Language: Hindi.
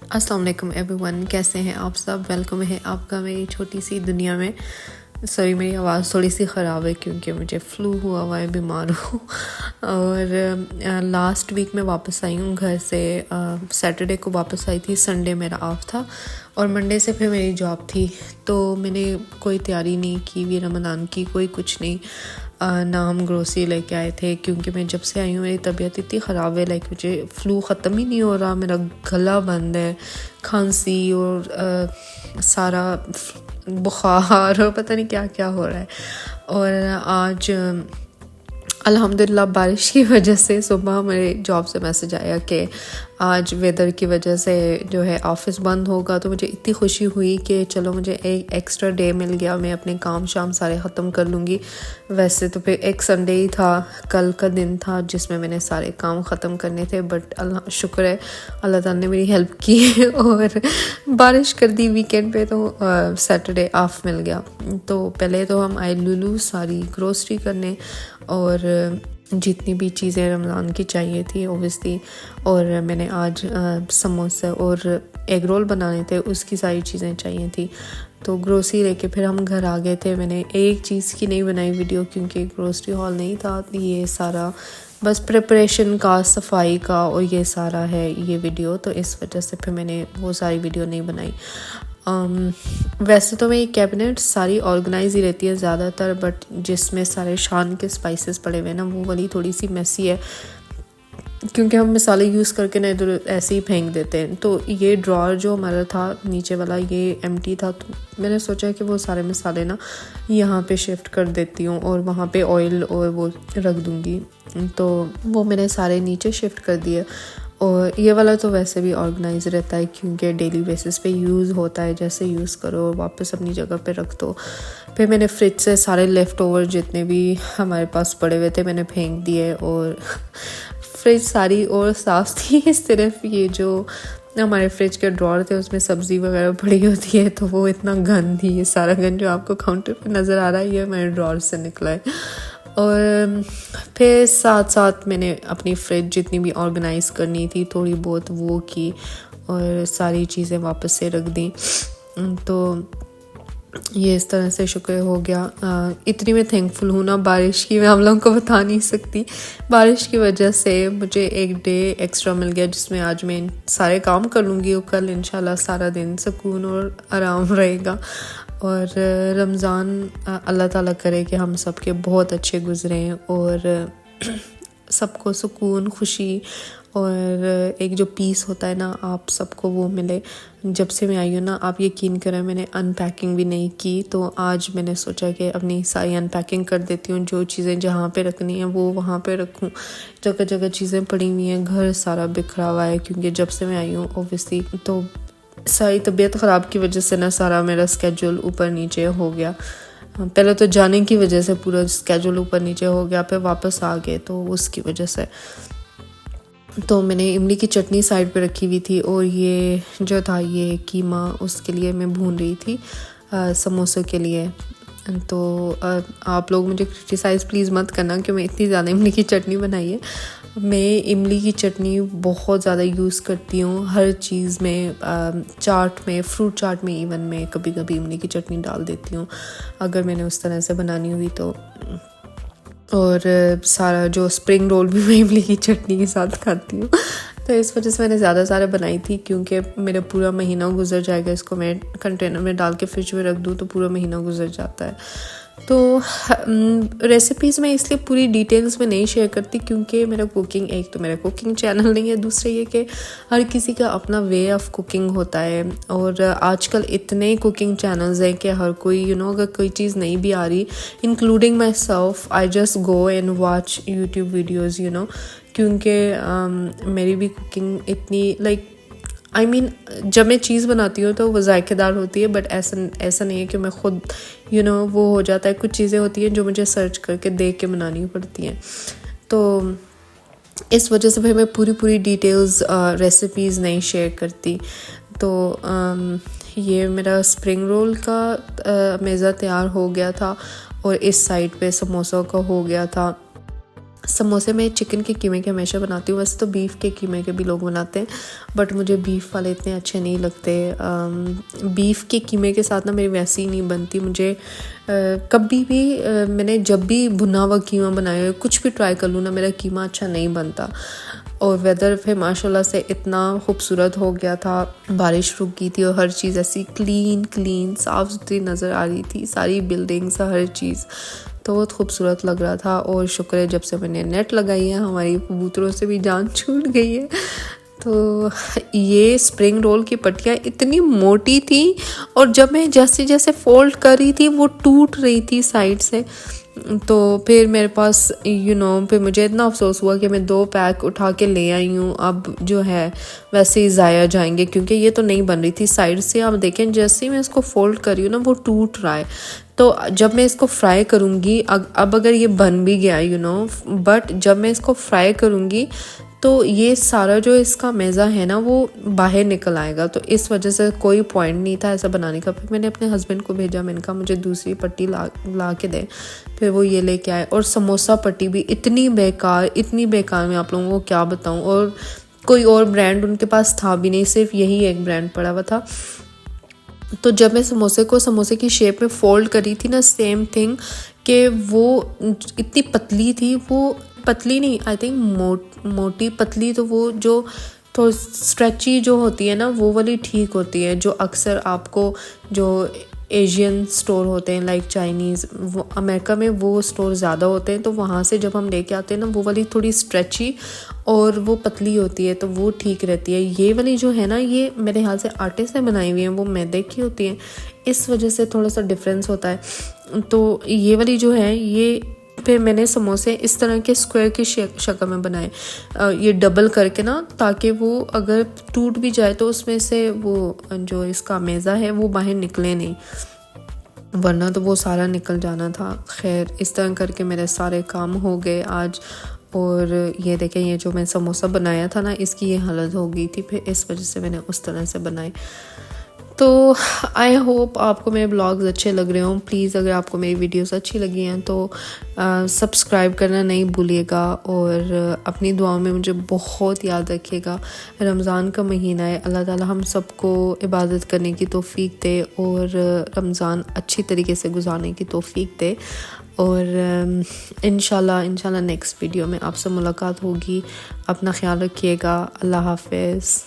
अस्सलाम वालेकुम एवरीवन, कैसे हैं आप सब। वेलकम है आपका मेरी छोटी सी दुनिया में। सॉरी मेरी आवाज़ थोड़ी सी ख़राब है क्योंकि मुझे फ़्लू हुआ हुआ है, बीमार हूँ। और लास्ट वीक मैं वापस आई हूँ घर से। सैटरडे को वापस आई थी, संडे मेरा ऑफ था और मंडे से फिर मेरी जॉब थी। तो मैंने कोई तैयारी नहीं की भी रमज़ान की, कोई कुछ नहीं। ना हम ग्रोसरी लेके आए थे क्योंकि मैं जब से आई हूँ मेरी तबीयत इतनी ख़राब है, लाइक मुझे फ़्लू ख़त्म ही नहीं हो रहा, मेरा गला बंद है, खांसी और सारा बुखार और पता नहीं क्या क्या हो रहा है। और आज अल्हम्दुलिल्लाह बारिश की वजह से सुबह मेरे जॉब से मैसेज आया कि आज वेदर की वजह से जो है ऑफ़िस बंद होगा। तो मुझे इतनी खुशी हुई कि चलो मुझे एक एक्स्ट्रा डे मिल गया, मैं अपने काम शाम सारे ख़त्म कर लूँगी। वैसे तो फिर एक संडे ही था, कल का दिन था जिसमें मैंने सारे काम ख़त्म करने थे, बट अल्लाह शुक्र है अल्लाह ताला ने मेरी हेल्प की और बारिश कर दी वीकेंड पे, तो सैटरडे ऑफ मिल गया। तो पहले तो हम आए लुलू सारी ग्रोसरी करने और जितनी भी चीज़ें रमज़ान की चाहिए थी ओबियसली। और मैंने आज समोसे और एग रोल बनाने थे, उसकी सारी चीज़ें चाहिए थी। तो ग्रोसरी लेके फिर हम घर आ गए थे। मैंने एक चीज़ की नहीं बनाई वीडियो क्योंकि ग्रोसरी हॉल नहीं था, ये सारा बस प्रिपरेशन का, सफाई का और ये सारा है ये वीडियो, तो इस वजह से फिर मैंने वो सारी वीडियो नहीं बनाई। वैसे तो मेरी कैबिनेट सारी ऑर्गेनाइज ही रहती है ज़्यादातर, बट जिसमें सारे शान के स्पाइसेस पड़े हुए हैं ना, वो वाली थोड़ी सी मेसी है क्योंकि हम मसाले यूज़ करके ना इधर ऐसे ही फेंक देते हैं। तो ये ड्रॉर जो हमारा था नीचे वाला, ये एम्प्टी था, तो मैंने सोचा कि वो सारे मसाले ना यहाँ पे शिफ्ट कर देती हूँ और वहाँ पे ऑयल और वो रख दूँगी। तो वो मैंने सारे नीचे शिफ्ट कर दिए। और ये वाला तो वैसे भी ऑर्गेनाइज रहता है क्योंकि डेली बेसिस पे यूज़ होता है, जैसे यूज़ करो वापस अपनी जगह पे रख दो। फिर मैंने फ्रिज से सारे लेफ़्ट ओवर जितने भी हमारे पास पड़े हुए थे मैंने फेंक दिए और फ्रिज सारी और साफ़ थी। सिर्फ ये जो हमारे फ्रिज के ड्रॉर थे उसमें सब्ज़ी वगैरह पड़ी होती है, तो वो इतना गंद ही, ये सारा गंद जो आपको काउंटर पे नज़र आ रहा है ये मेरे ड्रॉर से निकला है। और फिर साथ साथ मैंने अपनी फ्रिज जितनी भी ऑर्गेनाइज़ करनी थी थोड़ी बहुत वो की और सारी चीज़ें वापस से रख दी। तो ये इस तरह से शुक्र हो गया। इतनी मैं थैंकफुल हूँ ना बारिश की, मैं आप लोगों को बता नहीं सकती। बारिश की वजह से मुझे एक डे एक्स्ट्रा मिल गया जिसमें आज मैं सारे काम कर लूँगी और कल इंशाल्लाह सारा दिन सुकून और आराम रहेगा। और रमज़ान अल्लाह ताला करे कि हम सब के बहुत अच्छे गुज़रें और सबको सुकून, खुशी और एक जो पीस होता है ना आप सबको वो मिले। जब से मैं आई हूँ ना, आप यकीन करें मैंने अनपैकिंग भी नहीं की, तो आज मैंने सोचा कि अपनी सारी अनपैकिंग कर देती हूँ, जो चीज़ें जहाँ पे रखनी है वो वहाँ पे रखूँ। जगह जगह चीज़ें पड़ी हुई हैं, घर सारा बिखरा हुआ है क्योंकि जब से मैं आई हूँ ओबियसली तो सारी तबीयत ख़राब की वजह से ना सारा मेरा स्केड्यूल ऊपर नीचे हो गया। पहले तो जाने की वजह से पूरा स्केड्यूल ऊपर नीचे हो गया, फिर वापस आ गए तो उसकी वजह से। तो मैंने इमली की चटनी साइड पे रखी हुई थी और ये जो था ये कीमा, उसके लिए मैं भून रही थी समोसों के लिए। तो आप लोग मुझे क्रिटिसाइज़ प्लीज़ मत करना कि मैं इतनी ज़्यादा इमली की चटनी बनाई है। मैं इमली की चटनी बहुत ज़्यादा यूज़ करती हूँ हर चीज़ में, चाट में, फ्रूट चाट में इवन मैं कभी कभी इमली की चटनी डाल देती हूँ अगर मैंने उस तरह से बनानी हुई तो। और सारा जो स्प्रिंग रोल भी मैं इमली की चटनी के साथ खाती हूँ। तो इस वजह से मैंने ज़्यादा सारे बनाई थी क्योंकि मेरा पूरा महीना गुजर जाएगा। इसको मैं कंटेनर में डाल के फ्रिज में रख दूँ तो पूरा महीना गुजर जाता है। तो रेसिपीज़ मैं इसलिए पूरी डिटेल्स में नहीं शेयर करती क्योंकि मेरा कुकिंग, एक तो मेरा कुकिंग चैनल नहीं है, दूसरा ये कि हर किसी का अपना वे ऑफ कुकिंग होता है। और आजकल इतने कुकिंग चैनल्स हैं कि हर कोई अगर कोई चीज़ नहीं भी आ रही, including my self, I just go and watch YouTube videos क्योंकि मेरी भी कुकिंग इतनी आई मीन जब मैं चीज़ बनाती हूँ तो वो जायकेदार होती है, बट ऐसा नहीं है कि मैं खुद वो हो जाता है। कुछ चीज़ें होती हैं जो मुझे सर्च करके देख के बनानी पड़ती हैं। तो इस वजह से फिर मैं पूरी डिटेल्स रेसिपीज़ नहीं शेयर करती। तो ये मेरा स्प्रिंग रोल का मेज़ा तैयार हो गया था और इस साइड पे समोसा का हो गया था। समोसे में चिकन के कीमे के हमेशा बनाती हूँ, वैसे तो बीफ के कीमे के भी लोग बनाते हैं, बट मुझे बीफ वाले इतने अच्छे नहीं लगते। बीफ के कीमे के साथ ना मेरी वैसी नहीं बनती। मुझे कभी भी मैंने जब भी भुना हुआ कीमा बनाया है, कुछ भी ट्राई कर लूँ ना, मेरा कीमा अच्छा नहीं बनता। और वेदर फिर माशाल्लाह से इतना खूबसूरत हो गया था, बारिश रुक गई थी और हर चीज़ ऐसी क्लीन साफ़ सुथरी नज़र आ रही थी, सारी बिल्डिंग्स हर चीज़, तो बहुत खूबसूरत लग रहा था। और शुक्र है जब से मैंने नेट लगाई है हमारी कबूतरों से भी जान छूट गई है। तो ये स्प्रिंग रोल की पट्टियाँ इतनी मोटी थी और जब मैं जैसे जैसे फोल्ड कर रही थी वो टूट रही थी साइड से। तो फिर मेरे पास फिर मुझे इतना अफसोस हुआ कि मैं 2 पैक उठा के ले आई हूँ, अब जो है वैसे ही ज़ाया जाएंगे, क्योंकि ये तो नहीं बन रही थी साइड से। आप देखें जैसे ही मैं इसको फोल्ड कर रही हूँ ना वो टूट रहा है। तो जब मैं इसको फ्राई करूँगी, अब अगर ये बन भी गया बट जब मैं इसको फ्राई करूँगी तो ये सारा जो इसका मज़ा है ना वो बाहर निकल आएगा। तो इस वजह से कोई पॉइंट नहीं था ऐसा बनाने का। फिर मैंने अपने हस्बैंड को भेजा, मैंने कहा मुझे दूसरी पट्टी ला के दे। फिर वो ये लेके आए। और समोसा पट्टी भी इतनी बेकार मैं आप लोगों को क्या बताऊं। और कोई और ब्रांड उनके पास था भी नहीं, सिर्फ यही एक ब्रांड पड़ा हुआ था। तो जब मैं समोसे की शेप में फोल्ड करी थी ना, सेम थिंग कि वो इतनी पतली थी, वो पतली नहीं, आई थिंक मोटी पतली, तो वो जो तो स्ट्रेची जो होती है ना वो वाली ठीक होती है, जो अक्सर आपको जो एशियन स्टोर होते हैं लाइक चाइनीज़, वो अमेरिका में वो स्टोर ज़्यादा होते हैं, तो वहाँ से जब हम लेके आते हैं ना वो वाली थोड़ी स्ट्रेची और वो पतली होती है, तो वो ठीक रहती है। ये वाली जो है ना ये मेरे ख्याल से आटे से बनाई हुई है, वो मैदे की होती है, इस वजह से थोड़ा सा डिफरेंस होता है। तो ये वाली जो है ये फिर मैंने समोसे इस तरह के स्क्वायर की शक्ल में बनाए, ये डबल करके ना, ताकि वो अगर टूट भी जाए तो उसमें से वो जो इसका मेज़ा है वो बाहर निकले नहीं, वरना तो वो सारा निकल जाना था। खैर इस तरह करके मेरे सारे काम हो गए आज। और ये देखें, ये जो मैं समोसा बनाया था ना इसकी ये हालत हो गई थी, फिर इस वजह से मैंने उस तरह से बनाए। तो आई होप आपको मेरे ब्लॉग्स अच्छे लग रहे हों। प्लीज़ अगर आपको मेरी वीडियोस अच्छी लगी हैं तो सब्सक्राइब करना नहीं भूलिएगा, और अपनी दुआओं में मुझे बहुत याद रखिएगा। रमज़ान का महीना है, अल्लाह ताला हम सबको इबादत करने की तौफीक दे और रमज़ान अच्छी तरीके से गुजारने की तौफीक दे। और इंशाल्लाह नेक्स्ट वीडियो में आपसे मुलाकात होगी। अपना ख्याल रखिएगा। अल्लाह हाफ़िज़।